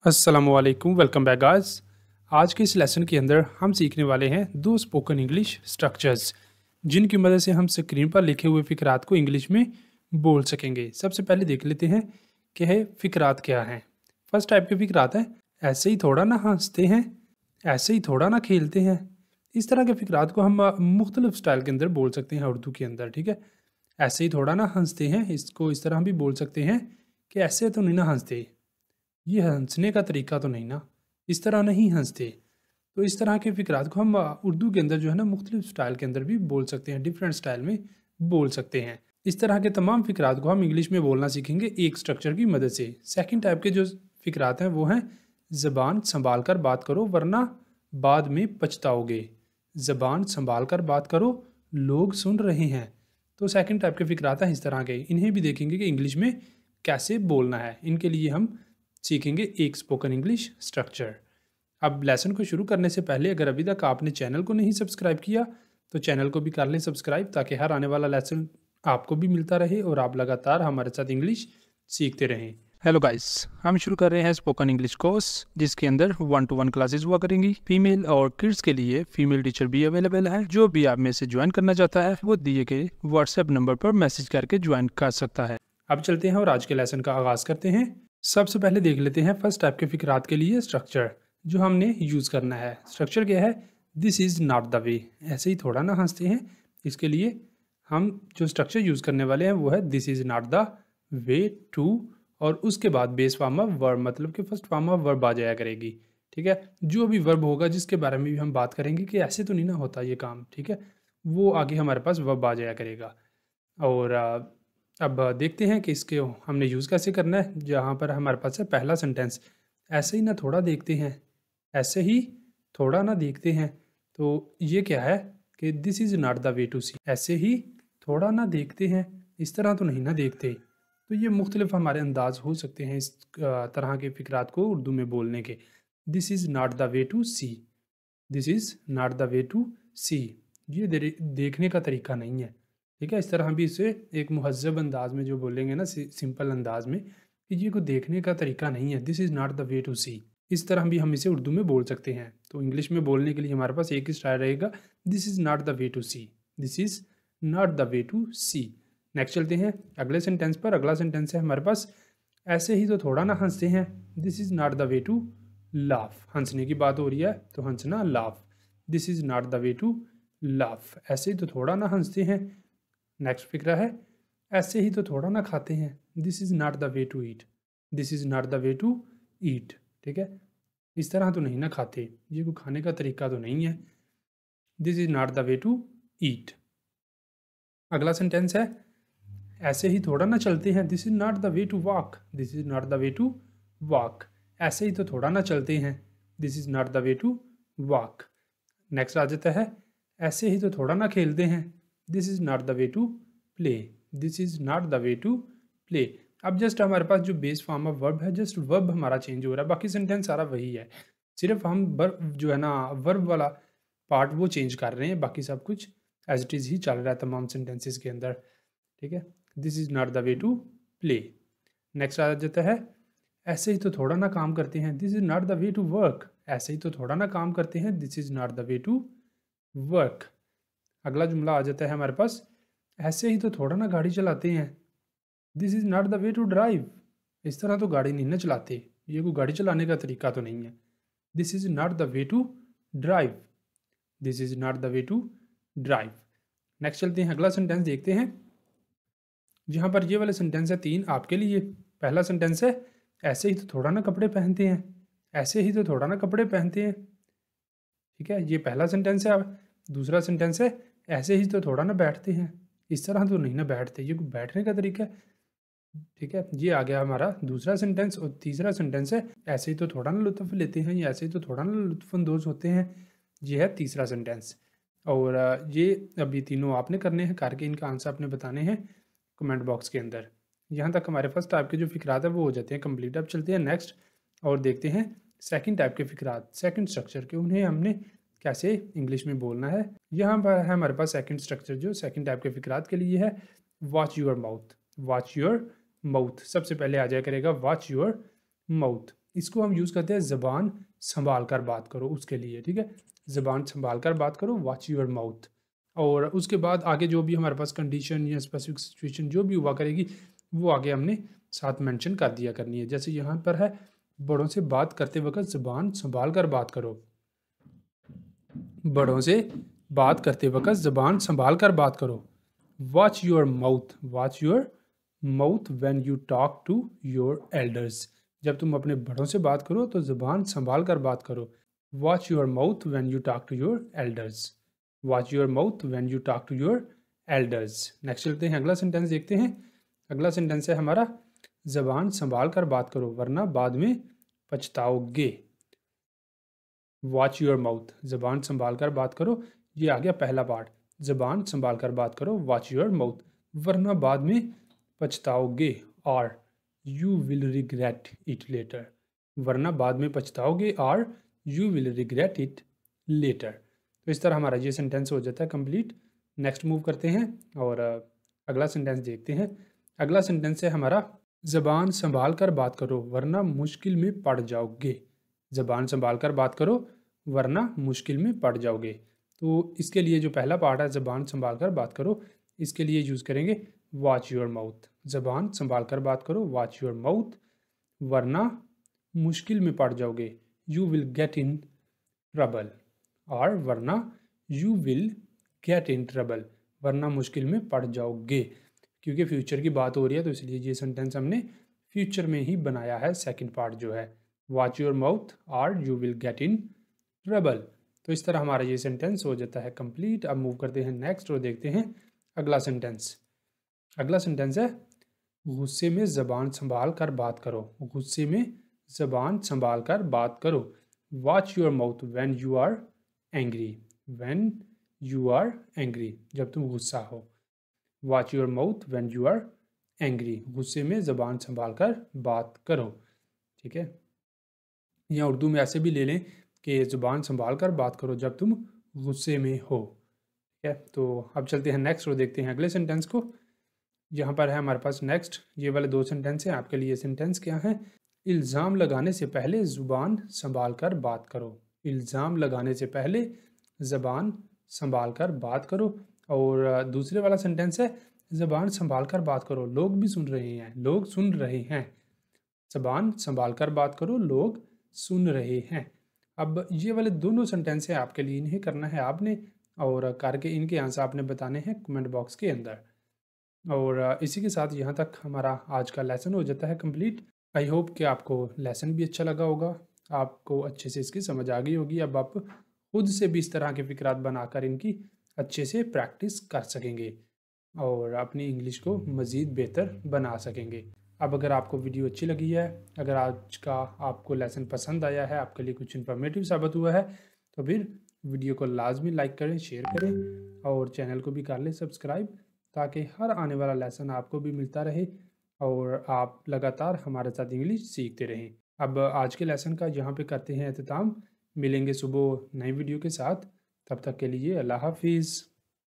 अस्सलामुअलैकुम, welcome back guys. आज के इस लेसन के अंदर हम सीखने वाले हैं दो स्पोकन इंग्लिश स्ट्रक्चर्स जिनकी मदद से हम स्क्रीन पर लिखे हुए फ़िक्रात को इंग्लिश में बोल सकेंगे। सबसे पहले देख लेते हैं कि है फ़िक्रात क्या हैं। फर्स्ट टाइप के फ़िक्रात हैं, ऐसे ही थोड़ा ना हंसते हैं, ऐसे ही थोड़ा ना खेलते हैं। इस तरह के फ़िक्रात को हम मुख्तलिफ स्टाइल के अंदर बोल सकते हैं उर्दू के अंदर, ठीक है। ऐसे ही थोड़ा ना हंसते हैं, इसको इस तरह हम भी बोल सकते हैं कि ऐसे तो नहीं ना हंसते, ये हंसने का तरीका तो नहीं ना, इस तरह नहीं हंसते। तो इस तरह के फ़िक्रात को हम उर्दू के अंदर जो है ना मुख्तलिफ स्टाइल के अंदर भी बोल सकते हैं, डिफरेंट स्टाइल में बोल सकते हैं। इस तरह के तमाम फ़िक्रात को हम इंग्लिश में बोलना सीखेंगे एक स्ट्रक्चर की मदद से। सेकंड टाइप के जो फ़िक्रात हैं वो हैं ज़बान संभाल कर बात करो वरना बाद में पछताओगे। ज़बान संभाल कर बात करो, लोग सुन रहे हैं। तो सेकंड टाइप के फ़िक्रात हैं इस तरह के, इन्हें भी देखेंगे कि इंग्लिश में कैसे बोलना है। इनके लिए हम सीखेंगे एक स्पोकन इंग्लिश स्ट्रक्चर। अब लेसन को शुरू करने से पहले अगर अभी तक आपने चैनल को नहीं सब्सक्राइब किया तो चैनल को भी कर लें सब्सक्राइब, ताकि हर आने वाला लेसन आपको भी मिलता रहे और आप लगातार हमारे साथ इंग्लिश सीखते रहें। हेलो गाइस, हम शुरू कर रहे हैं स्पोकन इंग्लिश कोर्स जिसके अंदर 1-to-1 क्लासेस हुआ करेंगी। फीमेल और किड्स के लिए फीमेल टीचर भी अवेलेबल है। जो भी आप में से ज्वाइन करना चाहता है वो दिए गए व्हाट्सएप नंबर पर मैसेज करके ज्वाइन कर सकता है। अब चलते हैं और आज के लेसन का आगाज करते हैं। सबसे पहले देख लेते हैं फर्स्ट टाइप के फ़िक्रात के लिए स्ट्रक्चर जो हमने यूज़ करना है। स्ट्रक्चर क्या है? दिस इज़ नॉट द वे, ऐसे ही थोड़ा ना हंसते हैं। इसके लिए हम जो स्ट्रक्चर यूज़ करने वाले हैं वो है this is not the way to, और उसके बाद बेस फॉर्म ऑफ वर्ब, मतलब कि फर्स्ट फॉर्म ऑफ वर्ब आ जाया करेगी, ठीक है। जो भी वर्ब होगा जिसके बारे में भी हम बात करेंगे कि ऐसे तो नहीं ना होता ये काम, ठीक है, वो आगे हमारे पास वर्ब आ जाया करेगा। और अब देखते हैं कि इसके हमने यूज़ कैसे करना है। जहाँ पर हमारे पास है पहला सेंटेंस, ऐसे ही ना थोड़ा देखते हैं, ऐसे ही थोड़ा ना देखते हैं। तो ये क्या है कि this is not the way to see, ऐसे ही थोड़ा ना देखते हैं, इस तरह तो नहीं ना देखते। तो ये मुख्तलिफ हमारे अंदाज हो सकते हैं इस तरह के फ़िक्रात को उर्दू में बोलने के। This is not the way to see, this is not the way to see, ये देखने का तरीका नहीं है, ठीक है। इस तरह हम भी इसे एक मुहज़्ज़ब अंदाज में जो बोलेंगे ना, सिंपल अंदाज में, कि ये कोई देखने का तरीका नहीं है, this is not the way to see. इस तरह भी हम इसे उर्दू में बोल सकते हैं। तो इंग्लिश में बोलने के लिए हमारे पास एक ही स्टाइल रहेगा, this is not the way to see, this is not the way to see. Next चलते हैं अगले सेंटेंस पर। अगला सेंटेंस है हमारे पास, ऐसे ही तो थोड़ा ना हंसते हैं, this is not the way to laugh. हंसने की बात हो रही है तो हंसना, laugh. This is not the way to laugh, ऐसे ही तो थोड़ा ना हंसते हैं। नेक्स्ट फिक्रा है, ऐसे ही तो थोड़ा ना खाते हैं, this is not the way to eat, this is not the way to eat, ठीक है। इस तरह तो नहीं ना खाते, ये कोई खाने का तरीका तो नहीं है, this is not the way to eat. अगला सेंटेंस है, ऐसे ही थोड़ा ना चलते हैं, this is not the way to walk, this is not the way to walk. ऐसे ही तो थोड़ा ना चलते हैं, this is not the way to walk. Next आ जाता है, ऐसे ही तो थोड़ा ना खेलते हैं, this is not the way to play, this is not the way to play. अब जस्ट हमारे पास जो बेस फॉर्म ऑफ वर्ब है, जस्ट वर्ब हमारा चेंज हो रहा है, बाकी सेंटेंस सारा वही है। सिर्फ हम वर्ब जो है ना, वर्ब वाला पार्ट वो चेंज कर रहे हैं, बाकी सब कुछ एज इट इज़ ही चल रहा है तमाम सेंटेंसेस के अंदर, ठीक है। This is not the way to play. Next आ जाता है, ऐसे ही तो थोड़ा ना काम करते हैं, this is not the way to work, ऐसे ही तो थोड़ा ना काम करते हैं, this is not the way to work. अगला जुमला आ जाता है हमारे पास, ऐसे ही तो थोड़ा ना गाड़ी चलाते हैं, this is not the way to drive, इस तरह तो गाड़ी नहीं ना चलाते, ये कोई गाड़ी चलाने का तरीका तो नहीं है, this is not the way to drive, this is not the way to drive. Next चलते हैं, अगला सेंटेंस देखते हैं। यहाँ पर ये वाले सेंटेंस है 3 आपके लिए। पहला सेंटेंस है, ऐसे ही तो थोड़ा ना कपड़े पहनते हैं, ऐसे ही तो थोड़ा ना कपड़े पहनते हैं, ठीक है, ये पहला सेंटेंस है। अब दूसरा सेंटेंस है, ऐसे ही तो थोड़ा ना बैठते हैं, इस तरह तो नहीं ना बैठते, ये बैठने का तरीका है, ठीक है। ये आ गया हमारा दूसरा सेंटेंस। और तीसरा सेंटेंस है, ऐसे ही तो थोड़ा ना लुत्फ़ लेते हैं, या ऐसे ही तो थोड़ा ना लुत्फ़अंदोज़ होते हैं, ये है तीसरा सेंटेंस। और ये अभी तीनों आपने करने हैं, करके इनका आंसर आपने बताने हैं कमेंट बॉक्स के अंदर। यहाँ तक हमारे फर्स्ट टाइप के जो फ़िक्रात है वो हो जाते हैं कंप्लीट। अब चलते हैं नेक्स्ट और देखते हैं सेकंड टाइप के फ़िक्रात, सेकंड स्ट्रक्चर के, उन्हें हमने कैसे इंग्लिश में बोलना है। यहाँ पर है हमारे पास सेकंड स्ट्रक्चर जो सेकंड टाइप के फ़िक्रात के लिए है, watch your mouth. Watch your mouth सबसे पहले आ जाया करेगा, वॉच योर माउथ। इसको हम यूज़ करते हैं ज़बान संभाल कर बात करो उसके लिए, ठीक है। ज़बान संभाल कर बात करो, वॉच योर माउथ। और उसके बाद आगे जो भी हमारे पास कंडीशन या स्पेसिफिक सिचुएशन जो भी हुआ करेगी वो आगे हमने साथ मेंशन कर दिया करनी है। जैसे यहाँ पर है, बड़ों से बात करते वक्त ज़बान संभाल कर बात करो। बड़ों से बात करते वक्त ज़बान संभाल कर बात करो। Watch your mouth, watch your mouth when you talk to your elders. जब तुम अपने बड़ों से बात करो तो ज़बान संभाल कर बात करो। Watch your mouth when you talk to your elders. Watch your mouth when you talk to your elders. Next चलते हैं, अगला सेंटेंस देखते हैं। अगला सेंटेंस है हमारा, ज़बान संभाल कर बात करो वरना बाद में पछताओगे। वॉच योर माउथ, ज़बान संभाल कर बात करो। ये आ गया पहला पार्ट, ज़बान संभाल कर बात करो, वॉच योर माउथ, वरना बाद में पछताओगे। और you will regret it later, वरना बाद में पछताओगे, और you will regret it later. तो इस तरह हमारा ये सेंटेंस हो जाता है कंप्लीट। नेक्स्ट मूव करते हैं और अगला सेंटेंस देखते हैं। अगला सेंटेंस है हमारा, ज़बान संभाल कर बात करो वरना मुश्किल में पड़ जाओगे। ज़बान संभाल कर बात करो वरना मुश्किल में पड़ जाओगे। तो इसके लिए जो पहला पार्ट है, ज़बान संभाल कर बात करो, इसके लिए यूज़ करेंगे वॉच योर माउथ। ज़बान संभाल कर बात करो, वॉच योर माउथ, वरना मुश्किल में पड़ जाओगे, you will get in trouble. और वरना you will get in trouble, वरना मुश्किल में पड़ जाओगे। क्योंकि फ्यूचर की बात हो रही है तो इसलिए ये सेंटेंस हमने फ्यूचर में ही बनाया है, सेकंड पार्ट जो है, वॉच योर माउथ और you will get in trouble. तो इस तरह हमारा ये सेंटेंस हो जाता है कंप्लीट। अब मूव करते हैं नेक्स्ट और देखते हैं अगला सेंटेंस। अगला सेंटेंस है, गुस्से में ज़बान संभाल कर बात करो। गुस्से में ज़बान संभाल कर बात करो। Watch your mouth when you are angry, when you are angry, जब तुम गुस्सा हो। Watch your mouth when you are angry, गुस्से में ज़बान संभाल कर बात करो, ठीक है। या उर्दू में ऐसे भी ले लें कि ज़ुबान संभाल कर बात करो जब तुम गुस्से में हो, ठीक है। तो अब चलते हैं नेक्स्ट और देखते हैं अगले सेंटेंस को। यहाँ पर है हमारे पास नेक्स्ट ये वाले दो सेंटेंस हैं आपके लिए। सेंटेंस क्या है, इल्ज़ाम लगाने से पहले ज़ुबान संभाल कर बात करो। इल्ज़ाम लगाने से पहले ज़बान संभाल कर बात करो। और दूसरे वाला सेंटेंस है, ज़बान संभाल कर बात करो, लोग भी सुन रहे हैं, लोग सुन रहे हैं। ज़बान संभाल कर बात करो, लोग सुन रहे हैं। अब ये वाले दोनों सेंटेंस हैं आपके लिए, इन्हें करना है आपने, और करके इनके आंसर आपने बताने हैं कमेंट बॉक्स के अंदर। और इसी के साथ यहाँ तक हमारा आज का लेसन हो जाता है कंप्लीट। आई होप कि आपको लेसन भी अच्छा लगा होगा, आपको अच्छे से इसकी समझ आ गई होगी। अब आप खुद से भी इस तरह के फिक्रात बनाकर इनकी अच्छे से प्रैक्टिस कर सकेंगे और अपनी इंग्लिश को मज़ीद बेहतर बना सकेंगे। अब अगर आपको वीडियो अच्छी लगी है, अगर आज का आपको लेसन पसंद आया है, आपके लिए कुछ इन्फॉर्मेटिव साबित हुआ है, तो फिर वीडियो को लाजमी लाइक करें, शेयर करें और चैनल को भी कर लें सब्सक्राइब, ताकि हर आने वाला लेसन आपको भी मिलता रहे और आप लगातार हमारे साथ इंग्लिश सीखते रहें। अब आज के लेसन का यहाँ पे करते हैं अख्ताम। मिलेंगे सुबह नई वीडियो के साथ, तब तक के लिए अल्लाह हाफिज़।